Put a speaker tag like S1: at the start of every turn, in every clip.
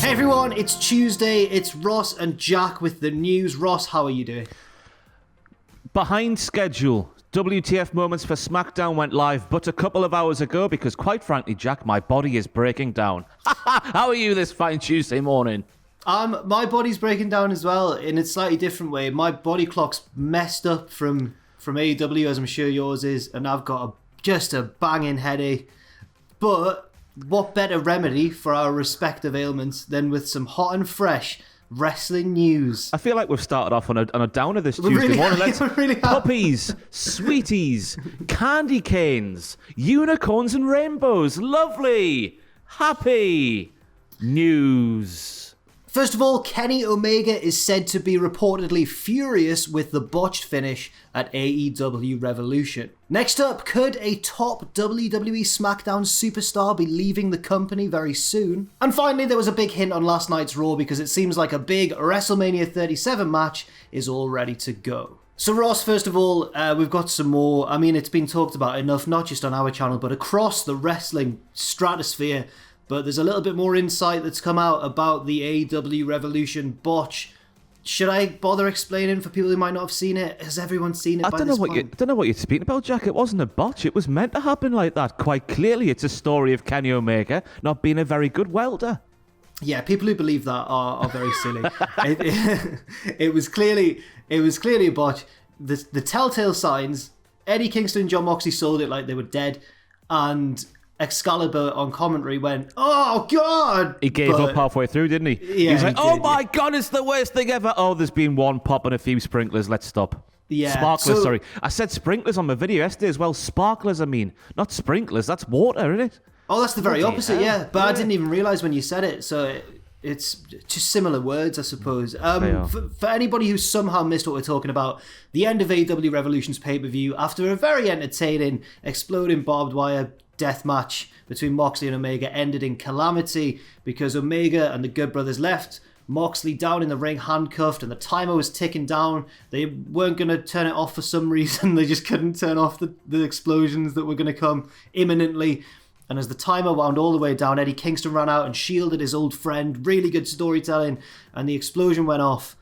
S1: Hey everyone, it's Tuesday, it's Ross and Jack with the news. Ross, how are you doing?
S2: Behind schedule. WTF moments for SmackDown went live but a couple of hours ago because, quite frankly, Jack, my body is breaking down. How are you this fine Tuesday morning?
S1: My body's breaking down as well in a slightly different way. My body clock's messed up from AEW, as I'm sure yours is, and I've got just a banging headache. But what better remedy for our respective ailments than with some hot and fresh wrestling news?
S2: I feel like we've started off on a downer this Tuesday morning. Let's puppies, sweeties, candy canes, unicorns and rainbows. Lovely, happy news.
S1: First of all, Kenny Omega is said to be reportedly furious with the botched finish at AEW Revolution. Next up, could a top WWE SmackDown superstar be leaving the company very soon? And finally, there was a big hint on last night's Raw because it seems like a big WrestleMania 37 match is all ready to go. So Ross, first of all, we've got some more. I mean, it's been talked about enough, not just on our channel, but across the wrestling stratosphere. But there's a little bit more insight that's come out about the AEW Revolution botch. Should I bother explaining for people who might not have seen it? Has everyone seen it? I don't
S2: know what you're speaking about, Jack. It wasn't a botch. It was meant to happen like that. Quite clearly, it's a story of Kenny Omega not being a very good welder.
S1: Yeah, people who believe that are very silly. It was clearly a botch. The telltale signs. Eddie Kingston and John Moxley sold it like they were dead, and Excalibur on commentary went, "Oh God!"
S2: He gave up halfway through, didn't he?
S1: Yeah,
S2: he was like, "Oh my God, it's the worst thing ever." Oh, there's been one pop and a few sprinklers. Let's stop.
S1: Yeah,
S2: sparklers. Sorry, I said sprinklers on my video yesterday as well. Sparklers, I mean, not sprinklers. That's water, isn't it?
S1: Oh, that's the very opposite. Yeah, but I didn't even realize when you said it. So it's just similar words, I suppose. For anybody who somehow missed what we're talking about, the end of AEW Revolution's pay-per-view, after a very entertaining, exploding barbed wire death match between Moxley and Omega, ended in calamity because Omega and the Good Brothers left Moxley down in the ring handcuffed and the timer was ticking down. They weren't going to turn it off for some reason. They just couldn't turn off the explosions that were going to come imminently. And as the timer wound all the way down, Eddie Kingston ran out and shielded his old friend. Really good storytelling. And the explosion went off.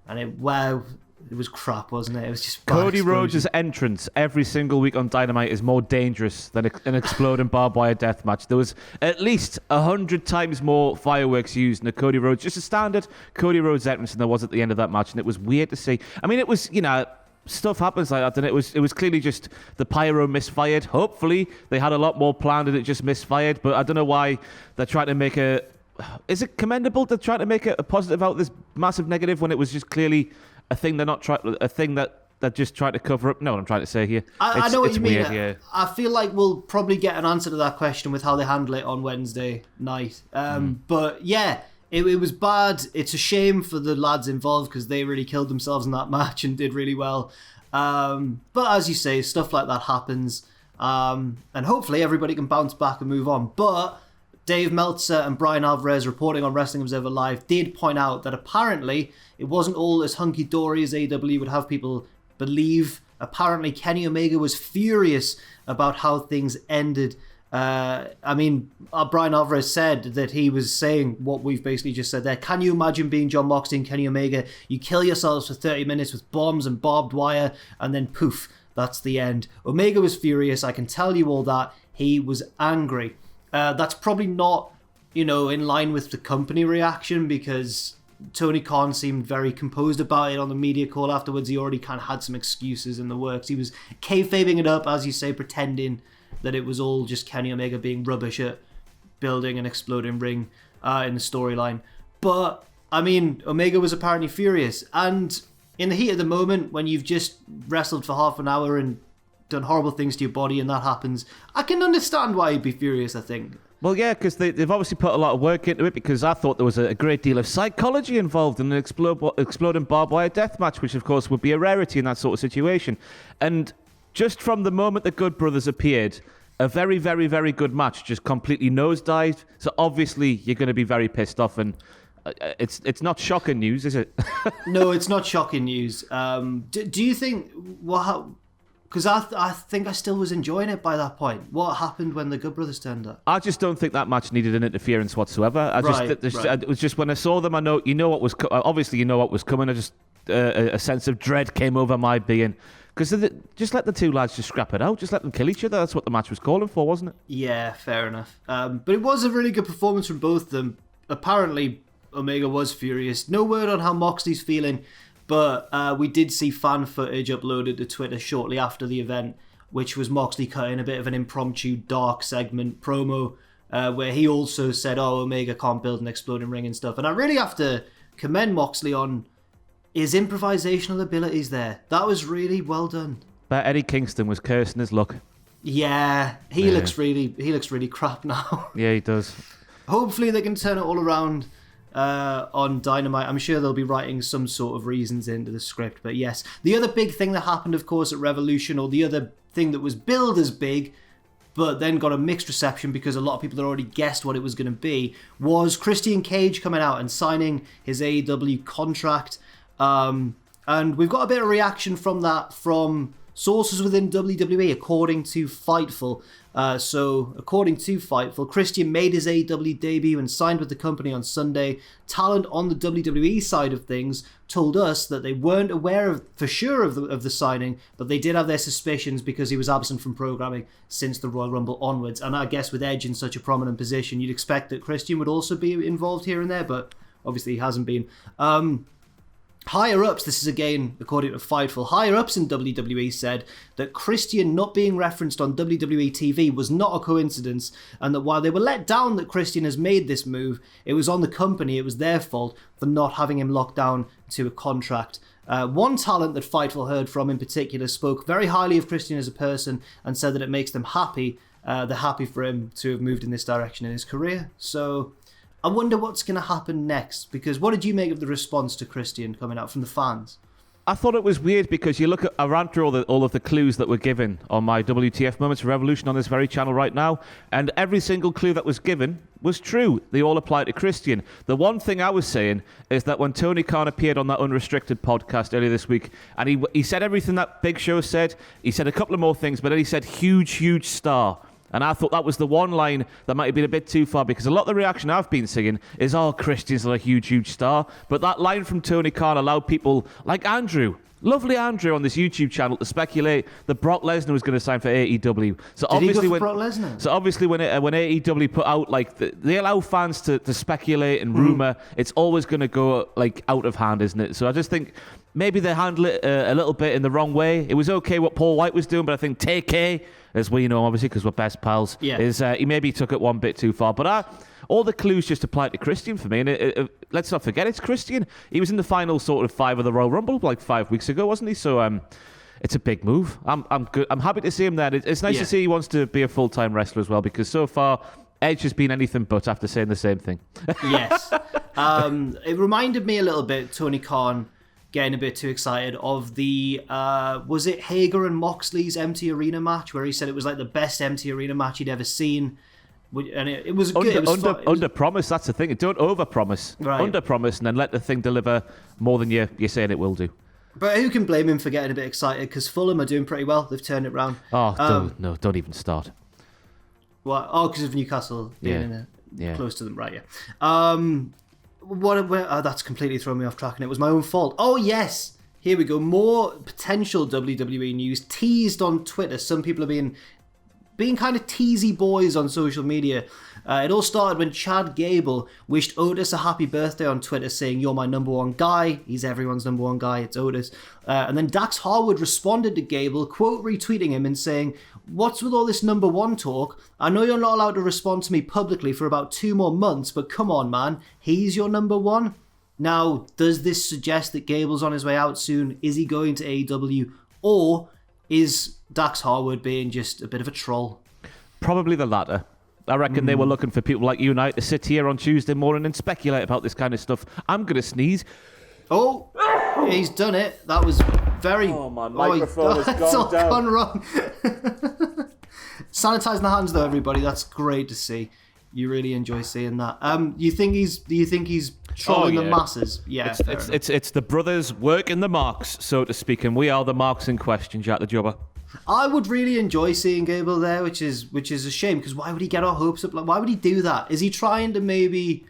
S1: And it was crap, wasn't it? It was just
S2: Cody Rhodes' entrance every single week on Dynamite is more dangerous than an exploding barbed wire death match. There was at least 100 times more fireworks used in a Cody Rhodes, just a standard Cody Rhodes entrance, than there was at the end of that match, and it was weird to see. I mean, it was, stuff happens like that, and it was clearly just the pyro misfired. Hopefully, they had a lot more planned and it just misfired, but I don't know why they're trying to make is it commendable to try to make a positive out of this massive negative when it was just clearly a thing they're just trying to cover up? No, what I'm trying to say here.
S1: I know what you mean.
S2: Weird, yeah.
S1: I feel like we'll probably get an answer to that question with how they handle it on Wednesday night. But yeah, it was bad. It's a shame for the lads involved because they really killed themselves in that match and did really well. But as you say, stuff like that happens. And hopefully everybody can bounce back and move on. But Dave Meltzer and Brian Alvarez, reporting on Wrestling Observer Live, did point out that apparently it wasn't all as hunky-dory as AEW would have people believe. Apparently Kenny Omega was furious about how things ended. Brian Alvarez said that he was saying what we've basically just said there. Can you imagine being John Moxley and Kenny Omega? You kill yourselves for 30 minutes with bombs and barbed wire, and then poof, that's the end. Omega was furious, I can tell you all that. He was angry. That's probably not, in line with the company reaction because Tony Khan seemed very composed about it on the media call afterwards. He already kind of had some excuses in the works. He was kayfabing it up, as you say, pretending that it was all just Kenny Omega being rubbish at building an exploding ring in the storyline. But, Omega was apparently furious. And in the heat of the moment, when you've just wrestled for half an hour and done horrible things to your body and that happens, I can understand why he'd be furious, I think.
S2: Well, yeah, because they've obviously put a lot of work into it, because I thought there was a great deal of psychology involved in an exploding barbed wire death match, which of course would be a rarity in that sort of situation. And just from the moment the Good Brothers appeared, a very, very, very good match just completely nosedived. So obviously you're going to be very pissed off, and it's not shocking news, is it?
S1: No, it's not shocking news. Do you think... Because Because I think I still was enjoying it by that point. What happened when the Good Brothers turned up?
S2: I just don't think that match needed an interference whatsoever. It was just when I saw them, I know what was obviously what was coming. I just a sense of dread came over my being. Because just let the two lads just scrap it out. Just let them kill each other. That's what the match was calling for, wasn't it?
S1: Yeah, fair enough. But it was a really good performance from both of them. Apparently, Omega was furious. No word on how Moxley's feeling, but we did see fan footage uploaded to Twitter shortly after the event, which was Moxley cutting a bit of an impromptu dark segment promo, where he also said, Omega can't build an exploding ring and stuff. And I really have to commend Moxley on his improvisational abilities there. That was really well done.
S2: But Eddie Kingston was cursing his luck.
S1: Yeah, he looks really crap now.
S2: Yeah, he does.
S1: Hopefully they can turn it all around on Dynamite. I'm sure they'll be writing some sort of reasons into the script. But yes, the other big thing that happened, of course, at Revolution, or the other thing that was billed as big, but then got a mixed reception because a lot of people had already guessed what it was going to be, was Christian Cage coming out and signing his AEW contract. And we've got a bit of reaction from that from sources within WWE, according to Fightful. So, according to Fightful, Christian made his AEW debut and signed with the company on Sunday. Talent on the WWE side of things told us that they weren't aware for sure of the signing, but they did have their suspicions because he was absent from programming since the Royal Rumble onwards. And I guess with Edge in such a prominent position, you'd expect that Christian would also be involved here and there, but obviously he hasn't been. Higher-ups, this is again according to Fightful, higher-ups in WWE said that Christian not being referenced on WWE TV was not a coincidence, and that while they were let down that Christian has made this move, it was on the company, it was their fault for not having him locked down to a contract. One talent that Fightful heard from in particular spoke very highly of Christian as a person and said that it makes them happy. They're happy for him to have moved in this direction in his career. So I wonder what's going to happen next, because what did you make of the response to Christian coming out from the fans?
S2: I thought it was weird because you look at, I ran through all of the clues that were given on my WTF Moments of Revolution on this very channel right now, and every single clue that was given was true. They all apply to Christian. The one thing I was saying is that when Tony Khan appeared on that Unrestricted podcast earlier this week, and he said everything that Big Show said, he said a couple of more things, but then he said huge star. And I thought that was the one line that might have been a bit too far, because a lot of the reaction I've been seeing is, Christian's a huge star. But that line from Tony Khan allowed people like Andrew, lovely Andrew on this YouTube channel, to speculate that Brock Lesnar was going to sign for AEW. So
S1: Did obviously he go for Brock Lesnar?
S2: So obviously when AEW put out, they allow fans to speculate and rumour, it's always going to go out of hand, isn't it? So I just think maybe they handle it a little bit in the wrong way. It was okay what Paul White was doing, but I think TK, as we know, obviously, because we're best pals, is he maybe took it one bit too far. But all the clues just apply to Christian for me. And let's not forget, it's Christian. He was in the final sort of 5 of the Royal Rumble 5 weeks ago, wasn't he? So it's a big move. I'm good. I'm happy to see him there. It's nice to see he wants to be a full-time wrestler as well, because so far Edge has been anything but after saying the same thing.
S1: Yes. It reminded me a little bit, Tony Khan getting a bit too excited, of the was it Hager and Moxley's empty arena match, where he said it was the best empty arena match he'd ever seen, and it was good.
S2: Under promise, that's the thing. Don't over promise.
S1: Right.
S2: Under promise, and then let the thing deliver more than you're saying it will do.
S1: But who can blame him for getting a bit excited, because Fulham are doing pretty well. They've turned it round.
S2: Don't even start.
S1: What? Because of Newcastle being close to them, right? That's completely thrown me off track, and it was my own fault. Oh yes, here we go. More potential WWE news teased on Twitter. Some people are being kind of teasy boys on social media. It all started when Chad Gable wished Otis a happy birthday on Twitter, saying, "You're my number one guy." He's everyone's number one guy. It's Otis. And then Dax Harwood responded to Gable, quote retweeting him and saying, "What's with all this number one talk? I know you're not allowed to respond to me publicly for about 2 more months, but come on, man. He's your number one." Now, does this suggest that Gable's on his way out soon? Is he going to AEW? Or is Dax Harwood being just a bit of a troll?
S2: Probably the latter. I reckon they were looking for people like you and I to sit here on Tuesday morning and speculate about this kind of stuff. I'm going to sneeze.
S1: Oh, he's done it. That was very...
S2: Oh, my microphone has gone down.
S1: Gone wrong. Sanitising the hands, though, everybody. That's great to see. You really enjoy seeing that. Do you think he's trolling the masses? Yeah,
S2: it's the brothers working the marks, so to speak, and we are the marks in question, Jack the Jobber.
S1: I would really enjoy seeing Gable there, which is a shame, because why would he get our hopes up? Like, why would he do that? Is he trying to maybe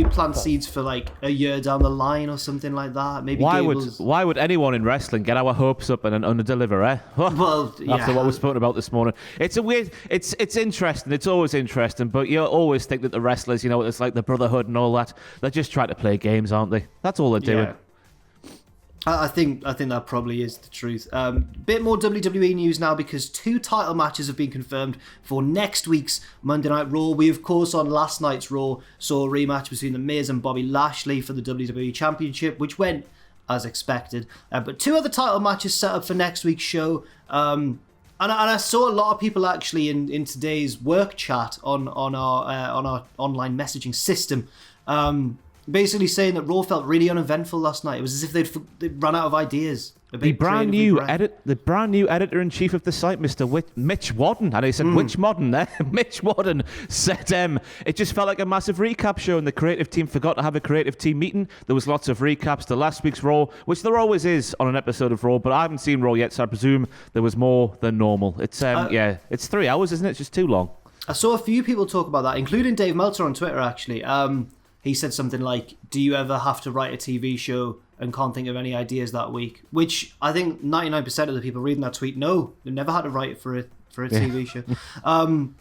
S1: plant seeds for like a year down the line or something like that? Maybe
S2: why would anyone in wrestling get our hopes up and under-deliver, eh?
S1: Well, yeah.
S2: After what we've spoken about this morning. It's a weird... It's interesting. It's always interesting, but you always think that the wrestlers, it's like the brotherhood and all that. They're just trying to play games, aren't they? That's all they're doing.
S1: Yeah. I think that probably is the truth. Bit more WWE news now, because 2 title matches have been confirmed for next week's Monday Night Raw. We, of course, on last night's Raw saw a rematch between The Miz and Bobby Lashley for the WWE Championship, which went as expected. But 2 other title matches set up for next week's show. And I saw a lot of people actually in today's work chat on our online messaging system. Basically saying that Raw felt really uneventful last night. It was as if they'd run out of ideas.
S2: The brand new editor-in-chief of the site, Mr. Mitch Wadden, and he said, which Modern there? Mitch Wadden said it just felt like a massive recap show, and the creative team forgot to have a creative team meeting. There was lots of recaps to last week's Raw, which there always is on an episode of Raw, but I haven't seen Raw yet, so I presume there was more than normal. It's it's 3 hours, isn't it? It's just too long.
S1: I saw a few people talk about that, including Dave Meltzer on Twitter, actually. He said something like, do you ever have to write a TV show and can't think of any ideas that week? Which I think 99% of the people reading that tweet, no, they never had to write it for a TV show.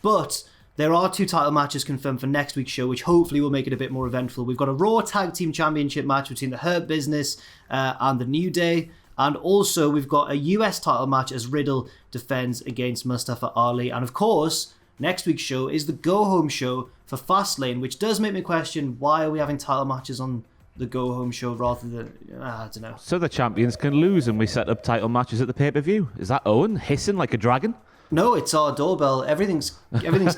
S1: But there are 2 title matches confirmed for next week's show, which hopefully will make it a bit more eventful. We've got a Raw Tag Team Championship match between the Hurt Business and the New Day. And also we've got a US title match as Riddle defends against Mustafa Ali. And of course, next week's show is the go-home show for Fastlane, which does make me question, why are we having title matches on the go-home show rather than... I don't know.
S2: So the champions can lose and we set up title matches at the pay-per-view. Is that Owen hissing like a dragon?
S1: No, it's our doorbell. Everything's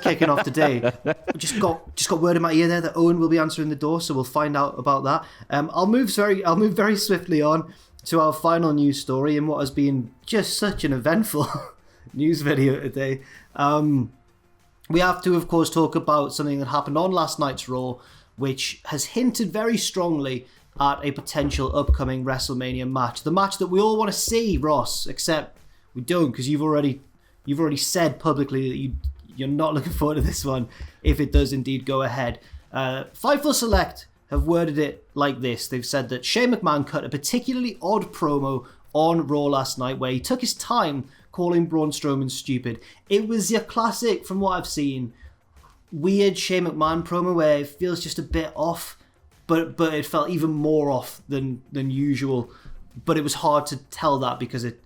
S1: kicking off today. Just got word in my ear there that Owen will be answering the door, so we'll find out about that. I'll move very swiftly on to our final news story in what has been just such an eventful news video today. We have to, of course, talk about something that happened on last night's Raw, which has hinted very strongly at a potential upcoming WrestleMania match. The match that we all want to see, Ross, except we don't, because you've already said publicly that you're not looking forward to this one if it does indeed go ahead. Fightful Select have worded it like this. They've said that Shane McMahon cut a particularly odd promo on Raw last night where he took his time calling Braun Strowman stupid. It was your classic, from what I've seen, weird Shane McMahon promo where it feels just a bit off, but it felt even more off than usual. But it was hard to tell that because it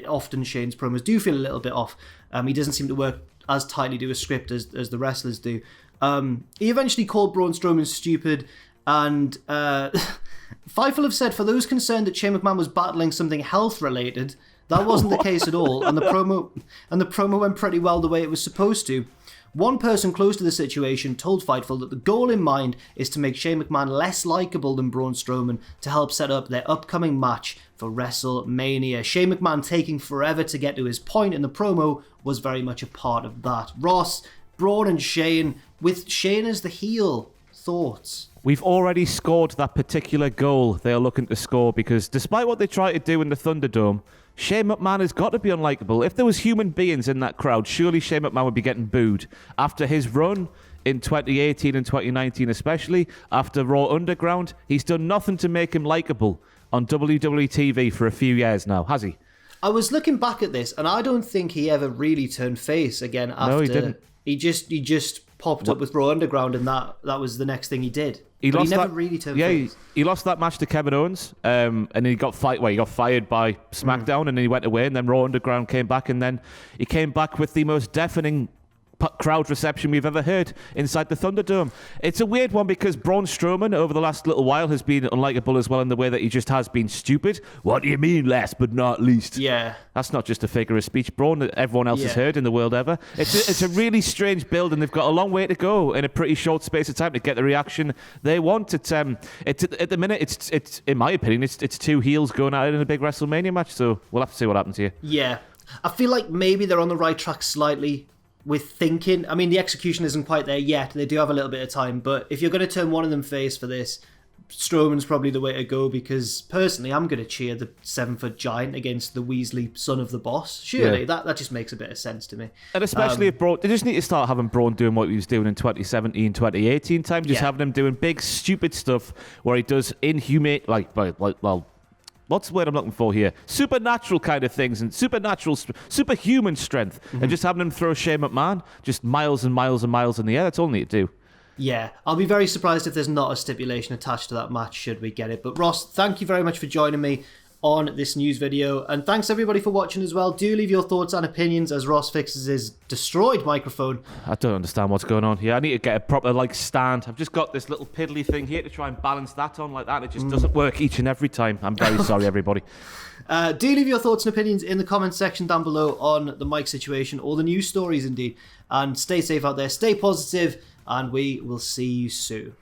S1: often Shane's promos do feel a little bit off. He doesn't seem to work as tightly to a script as the wrestlers do. He eventually called Braun Strowman stupid, and Fightful have said, for those concerned that Shane McMahon was battling something health related, that wasn't the case at all, and the promo went pretty well the way it was supposed to. One person close to the situation told Fightful that the goal in mind is to make Shane McMahon less likeable than Braun Strowman to help set up their upcoming match for WrestleMania. Shane McMahon taking forever to get to his point in the promo was very much a part of that. Ross, Braun and Shane, with Shane as the heel, thoughts?
S2: We've already scored that particular goal they are looking to score, because despite what they try to do in the Thunderdome, Shane McMahon has got to be unlikable. If there was human beings in that crowd, surely Shane McMahon would be getting booed. After his run in 2018 and 2019 especially, after Raw Underground, he's done nothing to make him likable on WWE TV for a few years now, has he?
S1: I was looking back at this, and I don't think he ever really turned face again after...
S2: No, he didn't.
S1: He just popped up with Raw Underground, and that was the next thing he did. He never really turned face.
S2: He lost that match to Kevin Owens, and he got fired by SmackDown, and then he went away, and then Raw Underground came back, and then he came back with the most deafening crowd reception we've ever heard inside the Thunderdome. It's a weird one because Braun Strowman over the last little while has been unlikable as well in the way that he just has been stupid. What do you mean last but not least?
S1: Yeah.
S2: That's not just a figure of speech, Braun, that everyone else has heard in the world ever. It's a really strange build, and they've got a long way to go in a pretty short space of time to get the reaction they want. It's at the minute, it's in my opinion, it's 2 heels going at it in a big WrestleMania match, so we'll have to see what happens here.
S1: Yeah. I feel like maybe they're on the right track slightly with thinking. I mean, the execution isn't quite there yet. They do have a little bit of time, but if you're going to turn one of them face for this, Strowman's probably the way to go, because personally I'm going to cheer the 7-foot giant against the Weasley son of the boss. Surely that just makes a bit of sense to me.
S2: And especially if Braun, they just need to start having Braun doing what he was doing in 2017, 2018 time, just having him doing big stupid stuff where he does inhumane, what's the word I'm looking for here? Supernatural kind of things and superhuman strength, and just having him throw Shane McMahon just miles and miles and miles in the air. That's all they need to do.
S1: Yeah, I'll be very surprised if there's not a stipulation attached to that match should we get it. But Ross, thank you very much for joining me on this news video, and thanks everybody for watching as well. Do leave your thoughts and opinions as Ross fixes his destroyed microphone.
S2: I don't understand what's going on here. I need to get a proper stand. I've just got this little piddly thing here to try and balance that on like that. It just doesn't work each and every time. I'm very sorry, everybody.
S1: Do leave your thoughts and opinions in the comments section down below on the mic situation or the news stories indeed. And stay safe out there, stay positive, and we will see you soon.